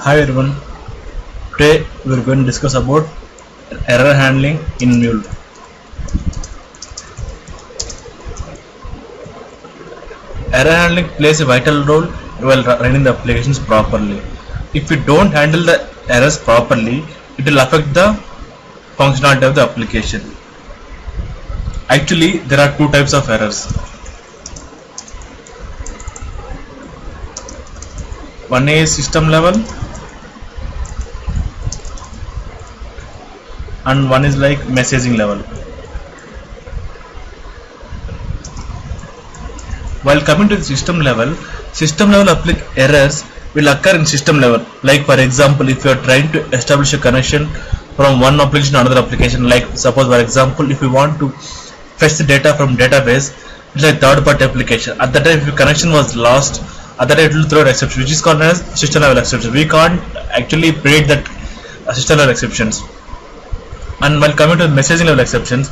Hi everyone, today we are going to discuss about error handling in Mule. Error handling plays a vital role while running the applications properly. If you don't handle the errors properly, it will affect the functionality of the application. Actually, there are two types of errors. One is system level and one is like messaging level. While coming to the system level errors will occur in system level. Like for example, if you are trying to establish a connection from one application to another application, like suppose for example, if you want to fetch the data from database, it's like third party application. At that time, if your connection was lost, at that time it will throw an exception, which is called as system level exception. We can't actually predict that system level exceptions. And while coming to messaging level exceptions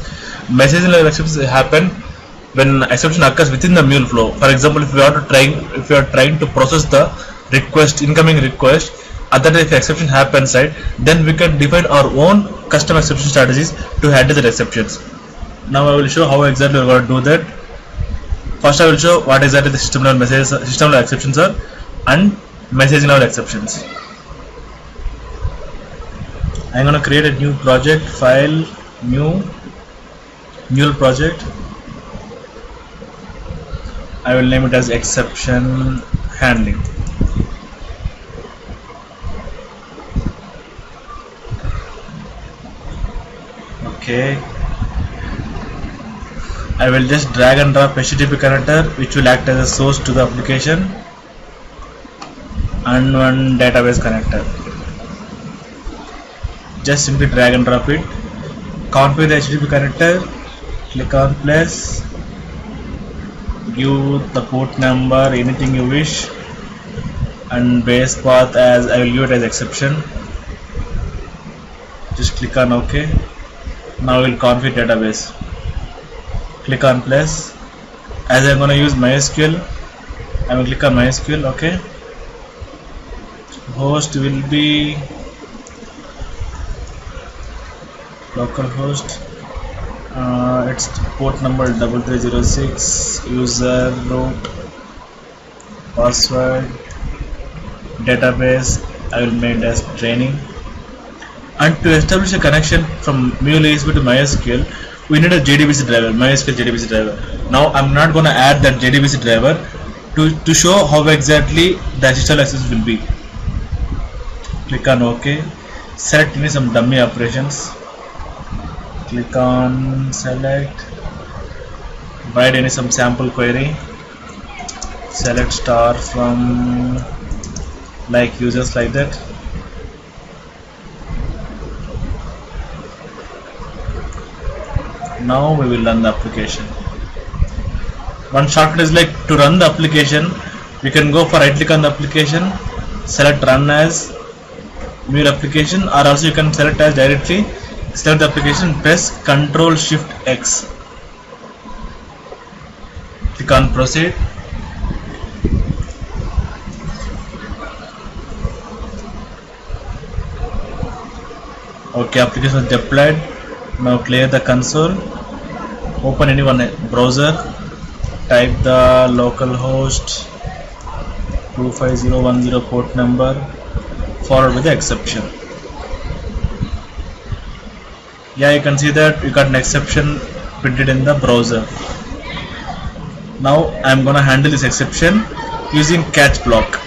happen when exception occurs within the mule flow. For example, if you are trying to process the incoming request, at that time if exception happens, right, then we can define our own custom exception strategies to handle the exceptions. Now I will show how exactly we are going to do that. First I will show what exactly the system level exceptions are and messaging level exceptions. I am going to create a new project, file, new mule project. I will name it as exception handling. Okay. I will just drag and drop HTTP connector, which will act as a source to the application, and one database connector. Just simply drag and drop it. Configure the HTTP connector. Click on place. Give the port number, anything you wish, and base path as I will give it as exception. Just click on OK. Now we will configure database. Click on place. As I am going to use MySQL, I will click on MySQL. OK. Host will be localhost. It's port number 3306, user, root, password, database I will make as training. And to establish a connection from mule-esb to MySQL, we need a JDBC driver, MySQL JDBC driver. Now I'm not going to add that JDBC driver to show how exactly the system access will be. Click on OK. Select some dummy operations. Click on select, write some sample query, select star from like users, like that. Now we will run the application. One shortcut is like to run the application, we can go for right click on the application, select run as mule application, or also you can select as directly select the application, press Ctrl Shift X, click on proceed. Okay, application is deployed. Now clear the console, open any one browser, type the localhost 25010 port number followed with the exception. Yeah, you can see that you got an exception printed in the browser. Now I am gonna handle this exception using catch block.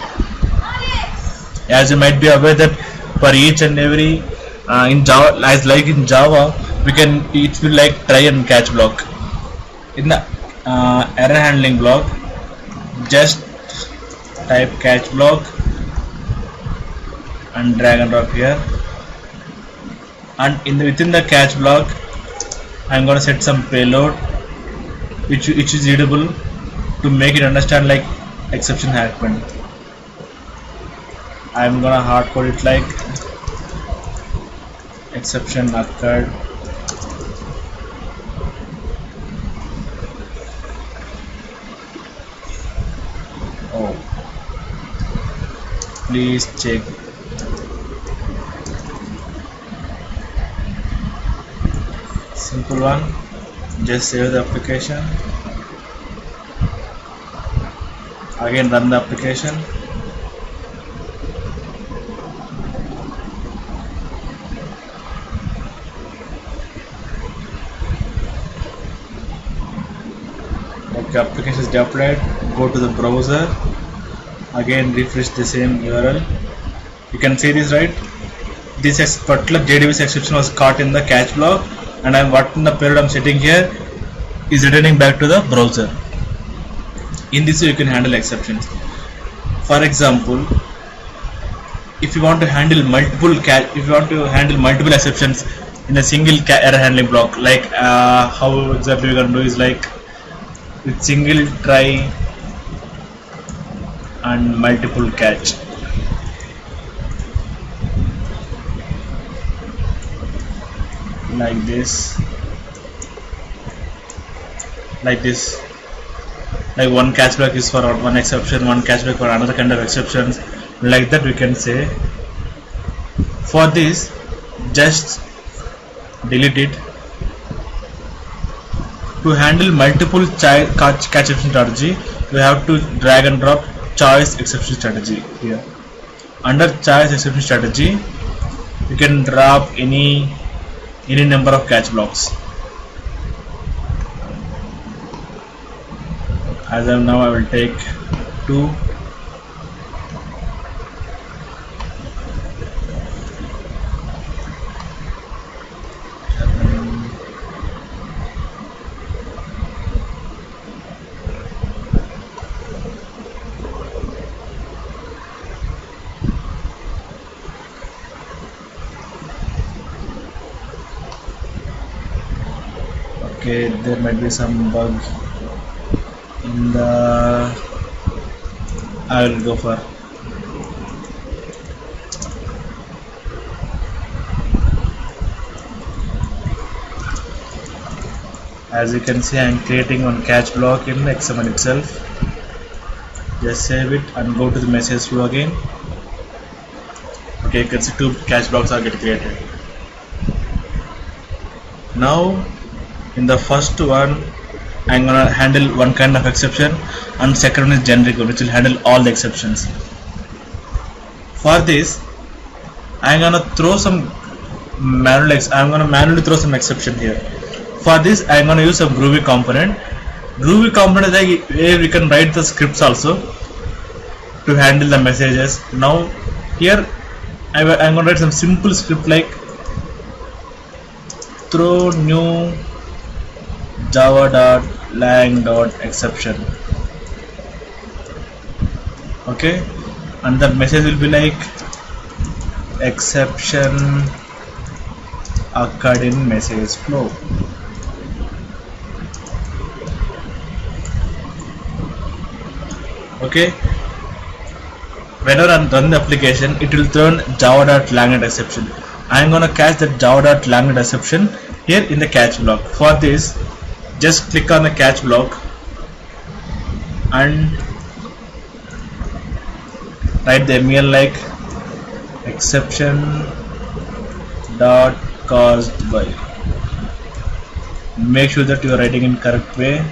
As you might be aware that for each and every in Java, as like in Java, it will like try and catch block. In the error handling block, just type catch block and drag and drop here. And within the catch block, I am going to set some payload which is readable to make it understand like exception happened. I am going to hard code it like exception occurred. Oh, please check simple one. Just save the application, again run the application. Okay, application is deployed. Go to the browser, again refresh the same URL. You can see this, right? This particular JDBC exception was caught in the catch block, and what in the period I'm setting here is returning back to the browser. In this way you can handle exceptions. For example, if you want to handle multiple exceptions in a single error handling block, like how exactly we can do is like with single try and multiple catch. Like this, like one catch block is for one exception, one catch block for another kind of exceptions. Like that we can say. For this, just delete it. To handle multiple catch exception strategy, we have to drag and drop choice exception strategy here. Under choice exception strategy, you can drop any number of catch blocks. As of now, I will take 2. Okay, there might be some bug in the. I will go for. As you can see, I am creating one catch block in XML itself. Just save it and go to the message flow again. Okay, you can see 2 catch blocks are getting created. Now, in the first one, I'm gonna handle one kind of exception, and second one is generic one, which will handle all the exceptions. For this, I'm gonna throw some manually throw some exception here. For this, I'm gonna use a Groovy component. Groovy component is like where we can write the scripts also to handle the messages. Now here, I'm gonna write some simple script like throw new java.lang.exception. Okay, and the message will be like exception occurred in message flow. Okay, whenever I run the application, it will turn java.lang.exception. I am gonna catch that java.lang.exception here in the catch block. For this, just click on the catch block and write the mul like exception dot caused by. Make sure that you are writing in correct way.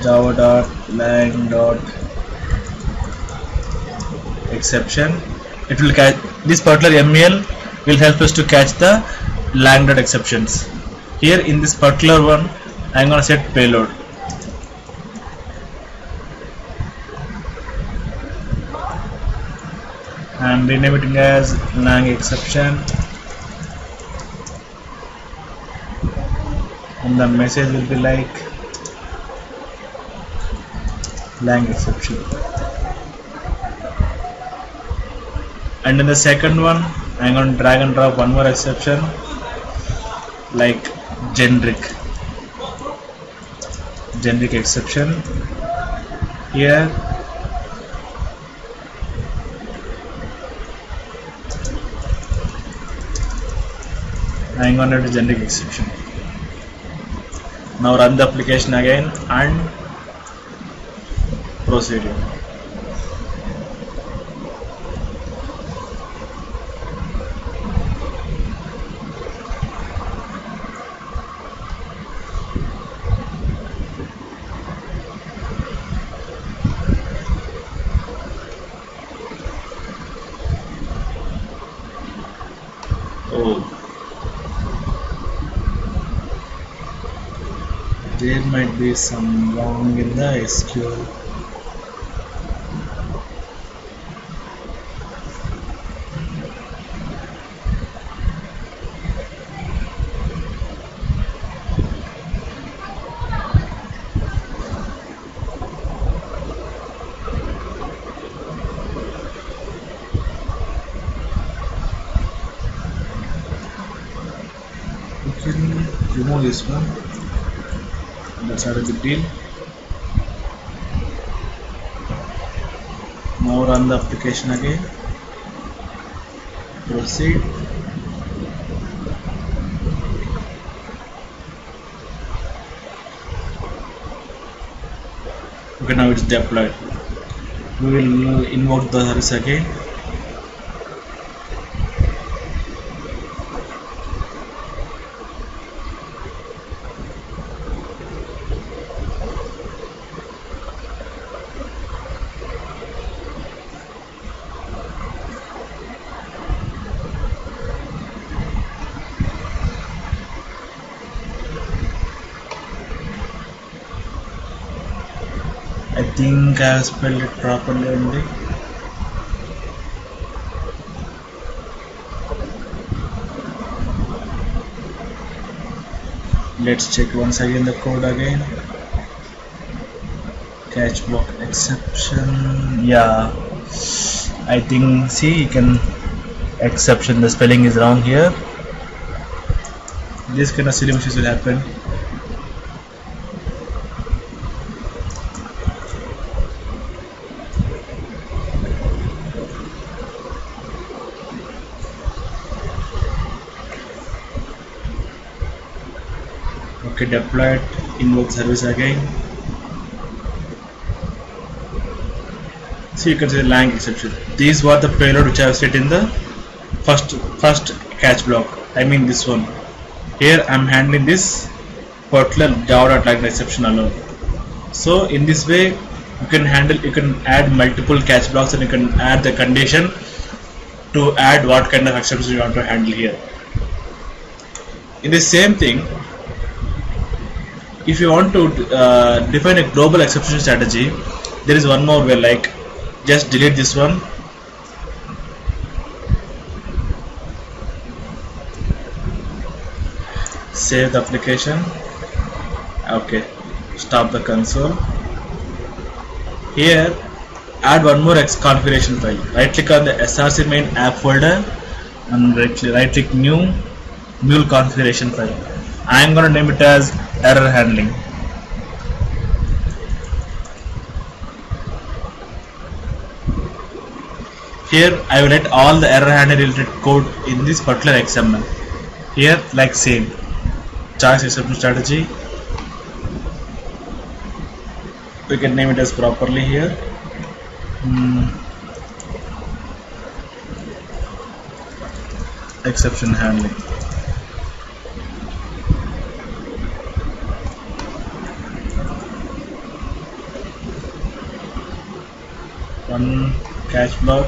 java.lang.exception. It will catch this particular mul will help us to catch the lang.exceptions. Here in this particular one, I am going to set payload. I am renaming it as lang exception, and the message will be like lang exception. And in the second one, I am going to drag and drop one more exception like generic exception. Here I am going to do generic exception. Now run the application again and proceed. might be some wrong in the SQL. We can remove this one. That's not a big deal. Now run the application again. Proceed. Okay, now it's deployed. We will invoke the service again. I think I have spelled it properly only. Let's check once again the code again. Catch block exception. Yeah, I think, see, you can exception, the spelling is wrong here. This kind of silly mistakes will happen. Okay, deployed, invoke service again. So you can see the lang exception. These were the payload which I have set in the first catch block. I mean this one. Here I am handling this particular java.lang exception alone. So in this way you can add multiple catch blocks, and you can add the condition to add what kind of exceptions you want to handle here. In the same thing, if you want to define a global exception strategy, there is one more way, like just delete this one. Save the application. Okay, stop the console. Here add one more configuration file. Right click on the src main app folder and right click new mule configuration file. I am going to name it as error handling. Here I will write all the error handling related code in this particular XML. Here, like same choice exception strategy, we can name it as properly here. Exception handling. One catch block.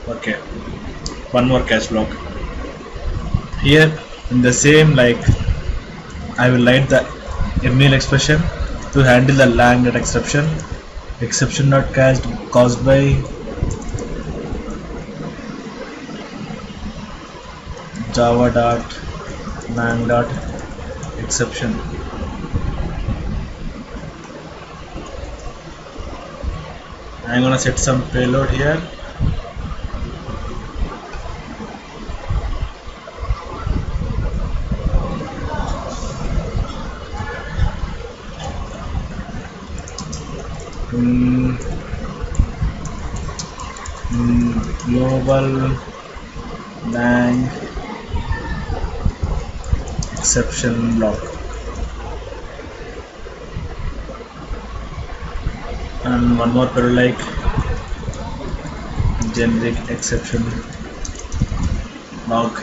Okay, one more catch block. Here in the same, like I will write the mule expression to handle the lang dot exception. Exception not caused by java.lang.exception. I'm gonna set some payload here. Global lang exception block, and one more payload like generic exception log.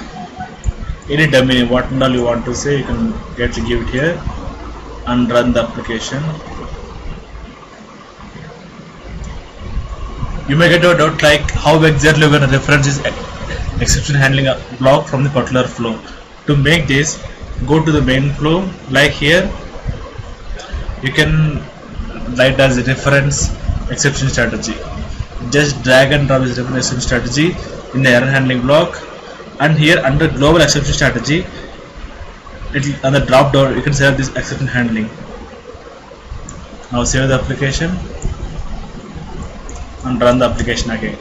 Any dummy, what all you want to say, you can directly give it here and run the application. You may get a doubt like how exactly we're going to reference this exception handling block from the particular flow. To make this, go to the main flow. Like here, you can write as a reference exception strategy. Just drag and drop this reference exception strategy in the error handling block, and here under global exception strategy, on the drop down you can select this exception handling. Now save the application and run the application again.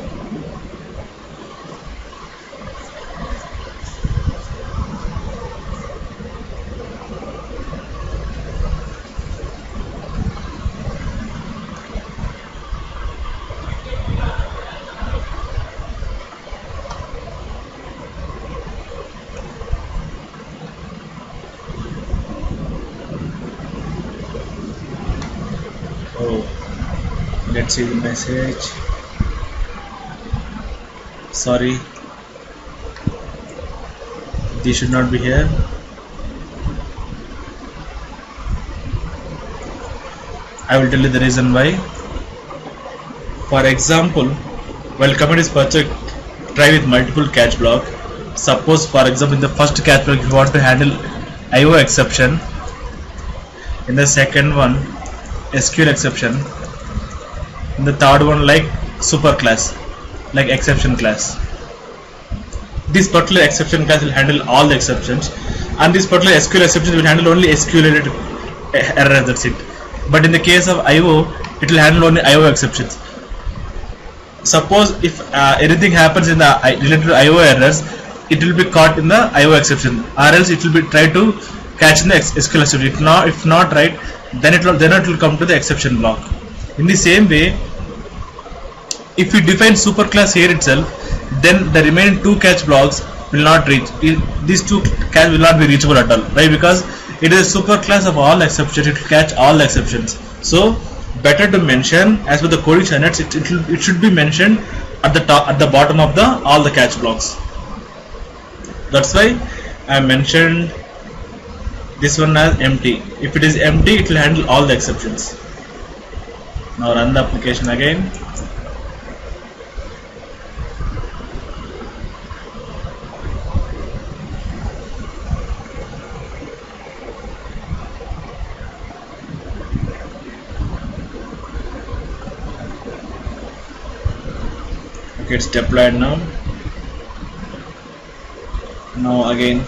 Oh, let's see the message. Sorry, this should not be here. I will tell you the reason why. For example, while commit is purchased, try with multiple catch block. Suppose for example in the first catch block you want to handle IO exception, in the second one SQL exception, in the third one like super class, like exception class. This particular exception class will handle all the exceptions, and this particular SQL exception will handle only SQL related errors, that's it. But in the case of IO, it will handle only IO exceptions. Suppose if anything happens in the related to IO errors, it will be caught in the IO exception, or else it will be try to catch in the SQL exception. If not right, then it will come to the exception block. In the same way, if we define superclass here itself, then the remaining two catch blocks will not reach. These two catch will not be reachable at all, right? Because it is a superclass of all exceptions. It will catch all the exceptions. So better to mention as per the coding standards. It should be mentioned at the top, at the bottom of the all the catch blocks. That's why I mentioned this one as empty. If it is empty, it will handle all the exceptions. Now run the application again. Okay, it's deployed now. Now again.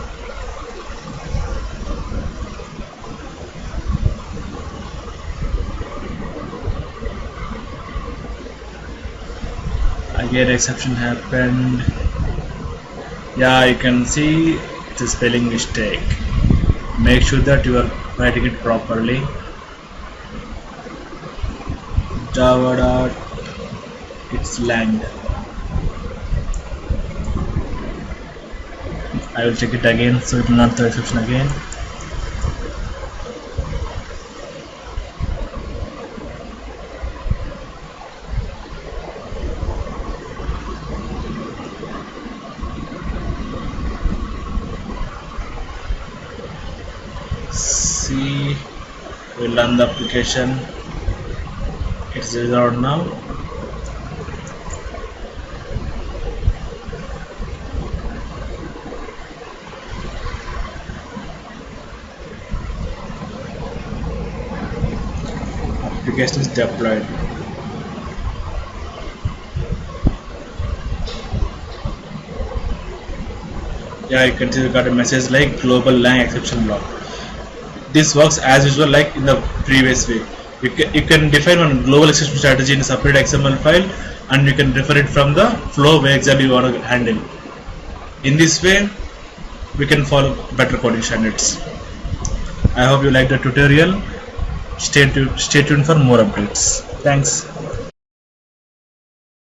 Again exception happened. Yeah, you can see it's a spelling mistake. Make sure that you are writing it properly. Java dot it's lang. I will check it again so it will not throw exception again. See, we'll run the application. It's resolved now. Application is deployed. Yeah, you can see we got a message like global lang exception block. This works as usual like in the previous way. You can define one global exception strategy in a separate XML file, and you can refer it from the flow where exactly you want to handle. In this way, we can follow better coding standards. I hope you liked the tutorial. Stay tuned for more updates. Thanks.